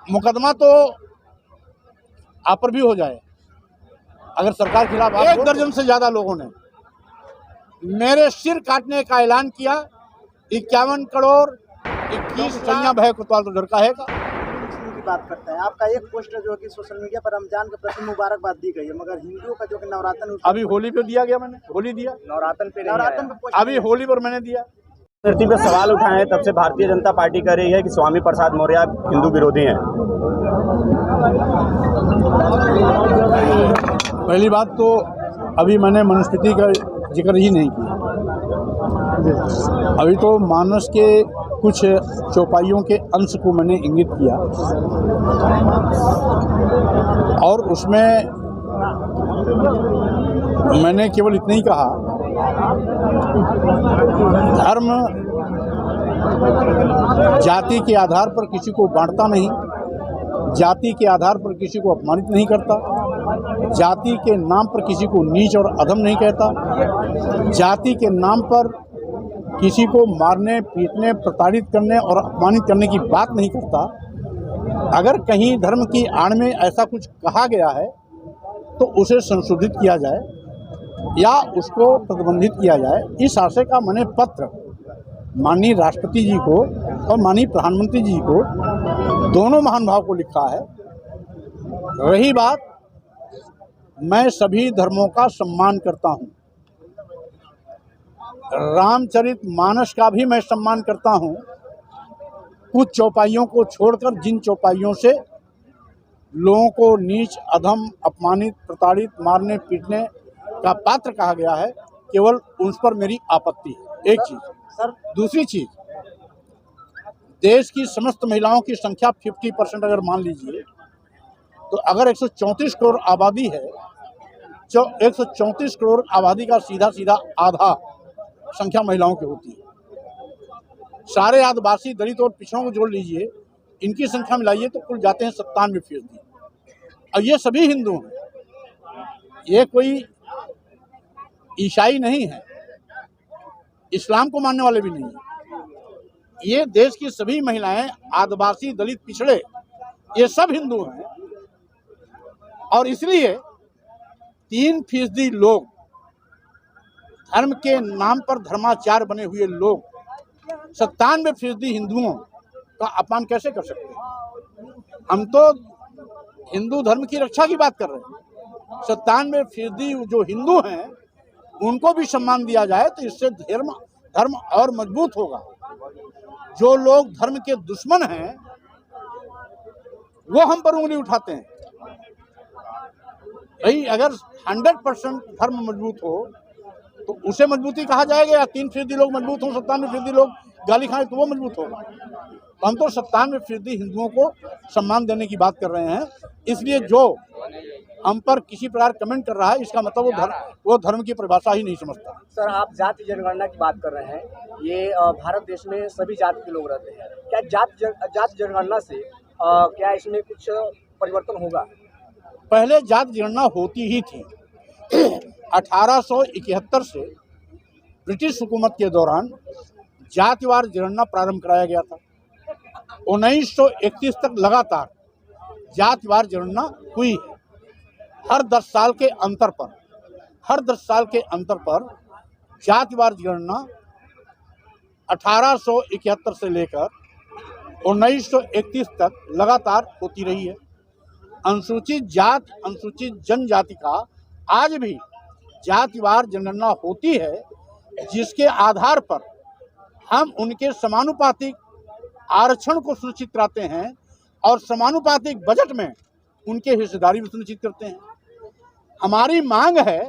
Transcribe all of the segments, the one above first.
मुकदमा तो आप पर भी हो जाए अगर सरकार खिलाफ। 1 दर्जन से ज्यादा लोगों ने मेरे सिर काटने का ऐलान किया। 51 करोड़ 21 सैया भय कोतवाल तो डर का है का की बात करता है। आपका एक पोस्टर जो कि सोशल मीडिया पर रमजान के प्रति मुबारकबाद दी गई है, मगर हिंदुओं का जो कि नवरात्र अभी होली पे दिया गया, मैंने होली दिया, नवरात्र पे अभी होली पर मैंने दिया। धरती पे सवाल उठाए हैं, तब से भारतीय जनता पार्टी कह रही है कि स्वामी प्रसाद मौर्य हिंदू विरोधी हैं। पहली बात तो अभी मैंने मनुस्मृति का जिक्र ही नहीं किया। अभी तो मानस के कुछ चौपाइयों के अंश को मैंने इंगित किया और उसमें मैंने केवल इतना ही कहा, धर्म जाति के आधार पर किसी को बांटता नहीं, जाति के आधार पर किसी को अपमानित नहीं करता, जाति के नाम पर किसी को नीच और अधम नहीं कहता, जाति के नाम पर किसी को मारने, पीटने, प्रताड़ित करने और अपमानित करने की बात नहीं करता। अगर कहीं धर्म की आड़ में ऐसा कुछ कहा गया है तो उसे संशोधित किया जाए या उसको प्रतिबंधित किया जाए। इस आशय का मैंने पत्र माननीय राष्ट्रपति जी को और माननीय प्रधानमंत्री जी को, दोनों महानुभाव को लिखा है। रही बात, मैं सभी धर्मों का सम्मान करता हूँ, रामचरितमानस का भी मैं सम्मान करता हूँ। कुछ चौपाइयों को छोड़कर जिन चौपाइयों से लोगों को नीच, अधम, अपमानित, प्रताड़ित, मारने पीटने का पात्र कहा गया है, केवल उन पर मेरी आपत्ति है। एक चीज सर। दूसरी चीज, देश की समस्त महिलाओं की संख्या 50% अगर मान लीजिए तो अगर 134 करोड़ आबादी है, 134 करोड़ आबादी का सीधा सीधा आधा संख्या महिलाओं की होती है। सारे आदिवासी, दलित और पिछड़ों को जोड़ लीजिए, इनकी संख्या मिलाइए तो कुल जाते हैं 97%। और ये सभी हिंदू हैं, ये कोई ईसाई नहीं है, इस्लाम को मानने वाले भी नहीं है। ये देश की सभी महिलाएं, आदिवासी, दलित, पिछड़े, ये सब हिंदू हैं। और इसलिए 3% लोग, धर्म के नाम पर धर्माचार बने हुए लोग 97% हिंदुओं का अपमान कैसे कर सकते हैं? हम तो हिंदू धर्म की रक्षा की बात कर रहे हैं। 97% जो हिंदू हैं उनको भी सम्मान दिया जाए तो इससे धर्म और मजबूत होगा। जो लोग धर्म के दुश्मन हैं वो हम पर उंगली उठाते हैं। भाई, अगर 100% धर्म मजबूत हो तो उसे मजबूती कहा जाएगा, या 3% लोग मजबूत हों, 97% लोग गाली खाएं तो वो मजबूत होगा? तो हम तो 97% हिंदुओं को सम्मान देने की बात कर रहे हैं। इसलिए जो हम पर किसी प्रकार कमेंट कर रहा है, इसका मतलब वो धर्म की परिभाषा ही नहीं समझता। सर, आप जाति जनगणना की बात कर रहे हैं। ये भारत देश में सभी जाति के लोग रहते हैं। क्या जाति जनगणना से क्या इसमें कुछ परिवर्तन होगा? पहले जाति जनगणना होती ही थी। 1871 से ब्रिटिश हुकूमत के दौरान जातिवार जनगणना प्रारंभ कराया गया था। 1931 तक लगातार जातिवार जनगणना हुई है। हर 10 साल के अंतर पर जातिवार जनगणना 1871 से लेकर 1931 तक लगातार होती रही है। अनुसूचित जाति, अनुसूचित जनजाति का आज भी जातिवार जनगणना होती है, जिसके आधार पर हम उनके समानुपातिक आरक्षण को सुनिश्चित कराते हैं और समानुपातिक बजट में उनके हिस्सेदारी भी सुनिश्चित करते हैं। हमारी मांग है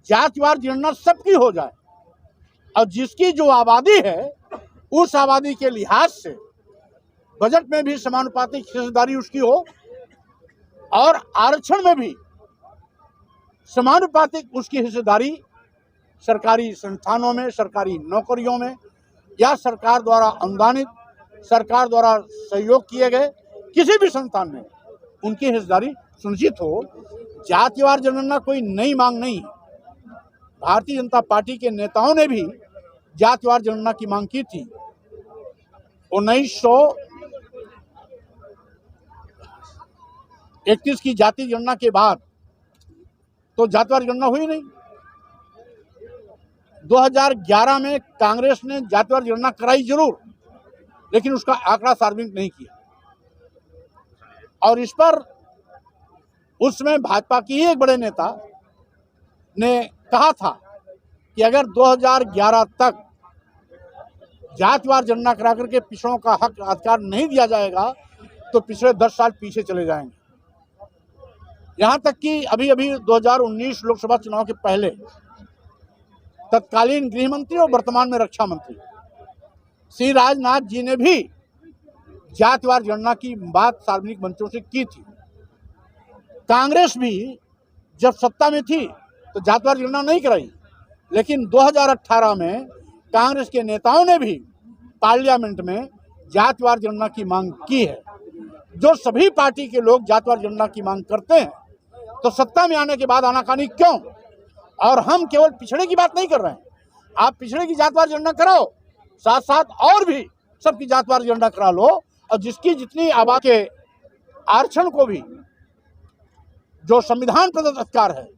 जातिवार जनगणना सबकी हो जाए और जिसकी जो आबादी है उस आबादी के लिहाज से बजट में भी समानुपातिक हिस्सेदारी उसकी हो और आरक्षण में भी समानुपातिक उसकी हिस्सेदारी सरकारी संस्थानों में, सरकारी नौकरियों में या सरकार द्वारा अनुदानित, सरकार द्वारा सहयोग किए गए किसी भी संस्थान में उनकी हिस्सेदारी सुनिश्चित हो। जातिवार जनगणना कोई नई मांग नहीं है। भारतीय जनता पार्टी के नेताओं ने भी जातिवार जनगणना की मांग की थी। 31 की जाति गणना के बाद तो जातिवार गणना हुई नहीं। 2011 में कांग्रेस ने जातिवार गणना कराई जरूर, लेकिन उसका आंकड़ा सार्वजनिक नहीं किया। और इस पर उसमें भाजपा की एक बड़े नेता ने कहा था कि अगर 2011 तक जातिवार गणना करा करके पिछड़ों का हक अधिकार नहीं दिया जाएगा तो पिछले 10 साल पीछे चले जाएंगे। यहाँ तक कि अभी 2019 लोकसभा चुनाव के पहले तत्कालीन गृह मंत्री और वर्तमान में रक्षा मंत्री श्री राजनाथ जी ने भी जातिवार गणना की बात सार्वजनिक मंचों से की थी। कांग्रेस भी जब सत्ता में थी तो जातिवार गणना नहीं कराई, लेकिन 2018 में कांग्रेस के नेताओं ने भी पार्लियामेंट में जातिवार गणना की मांग की है। जो सभी पार्टी के लोग जातिवार गणना की मांग करते हैं तो सत्ता में आने के बाद आनाकानी क्यों? और हम केवल पिछड़े की बात नहीं कर रहे हैं। आप पिछड़े की जातिवार गणना कराओ, साथ साथ और भी सबकी जातिवार गणना करा लो, और जिसकी जितनी आबादी के आरक्षण को भी जो संविधान प्रदत्त अधिकार है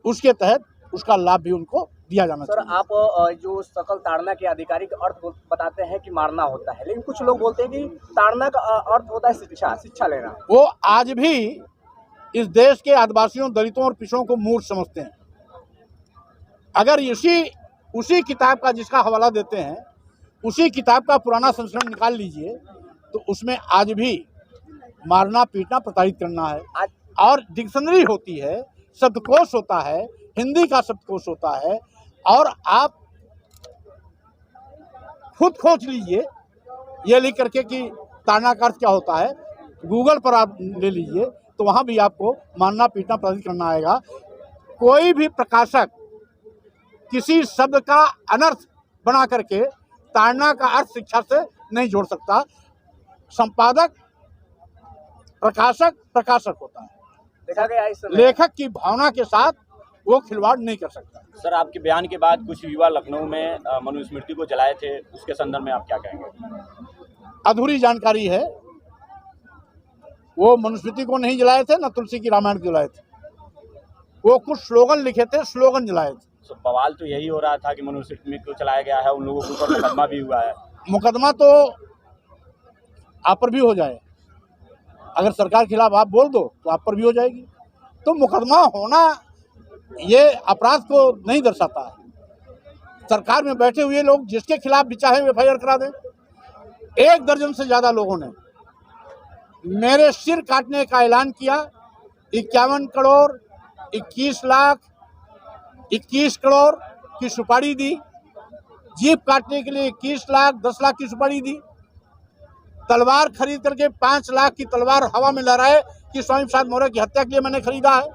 उसके तहत उसका लाभ भी उनको दिया जाना चाहिए। सर, आप जो सकल ताड़ना के आधिकारिक अर्थ बताते हैं कि मारना होता है, लेकिन कुछ लोग बोलते हैं कि ताड़ना का अर्थ होता है शिक्षा लेना। वो आज भी इस देश के आदिवासियों, दलितों और पिछड़ों को मूर्ख समझते हैं। अगर उसी किताब का जिसका हवाला देते हैं, उसी किताब का पुराना संस्करण निकाल लीजिए तो उसमें आज भी मारना, पीटना, प्रताड़ित करना है। और डिक्शनरी होती है, शब्दकोश होता है, हिंदी का शब्दकोश होता है, और आप खुद खोज लीजिए ये लिख करके कि ताड़ना का अर्थ क्या होता है, गूगल पर आप ले लीजिए तो वहाँ भी आपको मारना, पीटना, प्रताड़ित करना आएगा। कोई भी प्रकाशक किसी शब्द का अनर्थ बना करके ताड़ना का अर्थ शिक्षा से नहीं जोड़ सकता। संपादक प्रकाशक होता है, देखा गया इस समय। लेखक की भावना के साथ वो खिलवाड़ नहीं कर सकता। सर, आपके बयान के बाद कुछ युवा लखनऊ में मनुस्मृति को जलाए थे, उसके संदर्भ में आप क्या कहेंगे? अधूरी जानकारी है। वो मनुस्मृति को नहीं जलाए थे, न तुलसी की रामायण को जलाए थे। वो कुछ स्लोगन लिखे थे, स्लोगन जलाए थे। तो बवाल तो यही हो रहा था कि मनुस्मृति को चलाया गया है, उन लोगों के ऊपर मुकदमा भी हुआ है। मुकदमा तो आप पर भी हो जाए, अगर सरकार के खिलाफ आप बोल दो तो आप पर भी हो जाएगी। तो मुकदमा होना ये अपराध को नहीं दर्शाता है। सरकार में बैठे हुए लोग जिसके खिलाफ भी चाहे एफआईआर करा दें। 1 दर्जन से ज़्यादा लोगों ने मेरे सिर काटने का ऐलान किया। 51 करोड़ 21 लाख 21 करोड़ की सुपारी दी। जीप काटने के लिए 21 लाख 10 लाख की सुपारी दी। तलवार खरीद करके 5 लाख की तलवार हवा में लहराए कि स्वामी प्रसाद मौर्य की हत्या के लिए मैंने खरीदा है।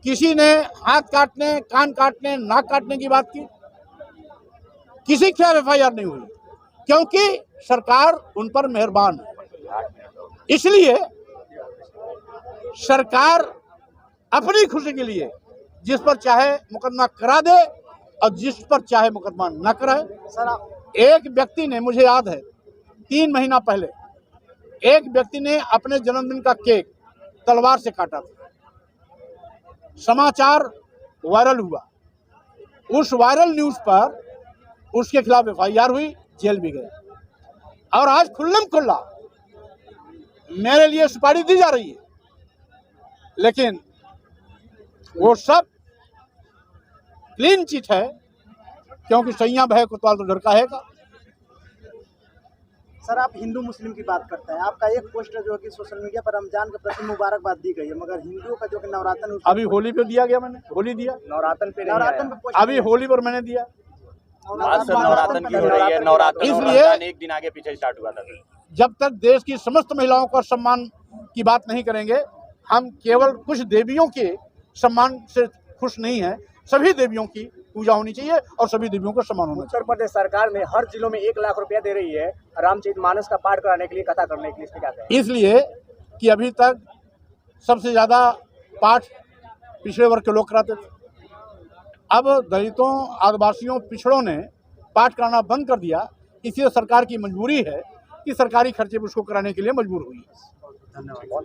किसी ने हाथ काटने, कान काटने, नाक काटने की बात की। किसी के खिलाफ एफआईआर नहीं हुई क्योंकि सरकार उन पर मेहरबान है। इसलिए सरकार अपनी खुशी के लिए जिस पर चाहे मुकदमा करा दे और जिस पर चाहे मुकदमा न कराए। सर, एक व्यक्ति ने, मुझे याद है 3 महीना पहले एक व्यक्ति ने अपने जन्मदिन का केक तलवार से काटा था। समाचार वायरल हुआ। उस वायरल न्यूज पर उसके खिलाफ एफआईआर हुई, जेल भी गया। और आज खुल्लम खुल्ला मेरे लिए सुपारी दी जा रही है, लेकिन वो सब क्लीन चिट है क्योंकि सैया भय कोतवाल तो डर का है का। सर, आप हिंदू मुस्लिम की बात करते हैं। आपका एक पोस्टर जो है कि सोशल मीडिया पर रमजान के प्रति मुबारकबाद दी गई है, मगर हिंदुओं का जो कि नवरात्र अभी होली पे दिया गया, मैंने होली दिया, नवरात्र पे अभी होली पर मैंने दिया। नवरात्र की हो रही है, नवरात्र इसलिए एक दिन आगे पीछे स्टार्ट हुआ था। जब तक देश की समस्त महिलाओं का सम्मान की बात नहीं करेंगे, हम केवल कुछ देवियों के सम्मान से खुश नहीं हैं। सभी देवियों की पूजा होनी चाहिए और सभी देवियों को सम्मान होना चाहिए। उत्तर प्रदेश सरकार ने हर जिलों में 1 लाख रुपया दे रही है रामचरितमानस का पाठ कराने के लिए, कथा करने के लिए। इसमें क्या कहें? इसलिए कि अभी तक सबसे ज़्यादा पाठ पिछड़े वर्ग के लोग कराते थे। अब दलितों, आदिवासियों, पिछड़ों ने पाठ कराना बंद कर दिया। इसलिए सरकार की मजबूरी है कि सरकारी खर्चे उसको कराने के लिए मजबूर हुई। धन्यवाद।